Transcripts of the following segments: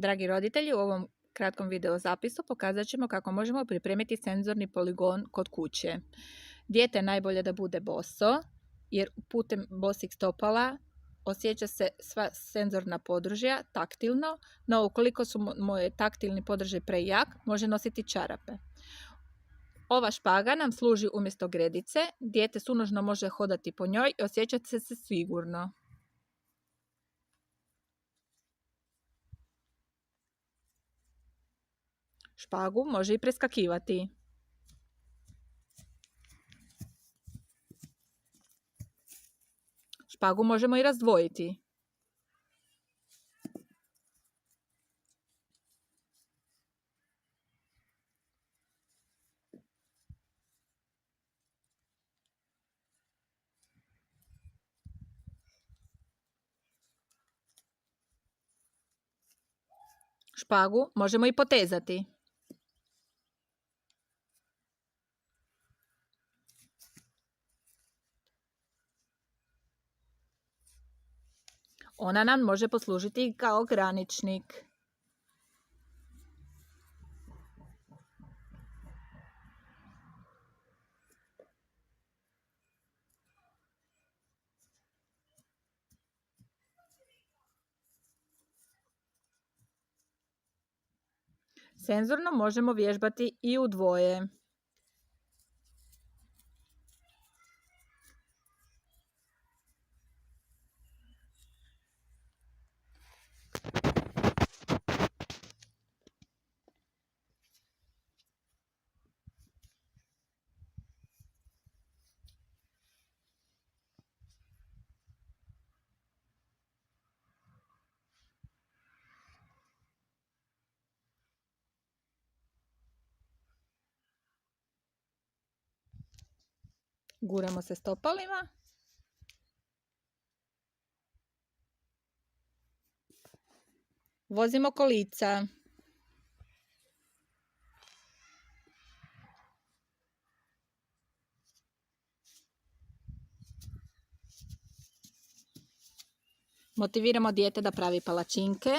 Dragi roditelji, u ovom kratkom video zapisu pokazat ćemo kako možemo pripremiti senzorni poligon kod kuće. Dijete je najbolje da bude boso, jer putem bosih stopala osjeća se sva senzorna podružja taktilno, no ukoliko su moje taktilni podružaj prejak, može nositi čarape. Ova špaga nam služi umjesto gredice, dijete sunožno može hodati po njoj i osjećati se sigurno. Špagu može i preskakivati. Špagu možemo i razdvojiti. Špagu možemo i potezati. Ona nam može poslužiti kao graničnik. Senzorno možemo vježbati i u dvoje. Guramo se stopalima. Vozimo kolica. Motiviramo dijete da pravi palačinke,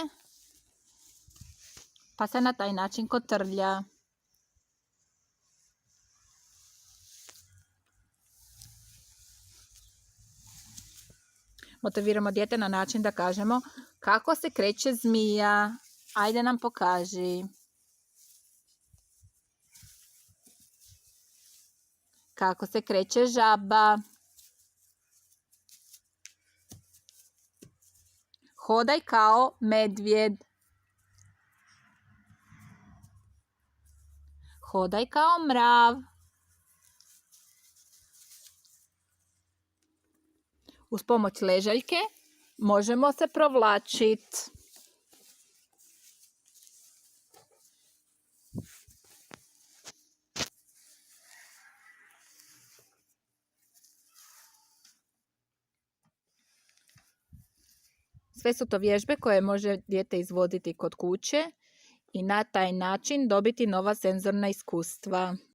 pa se na taj način kotrlja. Motiviramo dijete na način da kažemo kako se kreće zmija. Ajde nam pokaži. Kako se kreće žaba. Hodaj kao medvjed. Hodaj kao mrav. Uz pomoć ležaljke možemo se provlačiti. Sve su to vježbe koje može dijete izvoditi kod kuće i na taj način dobiti nova senzorna iskustva.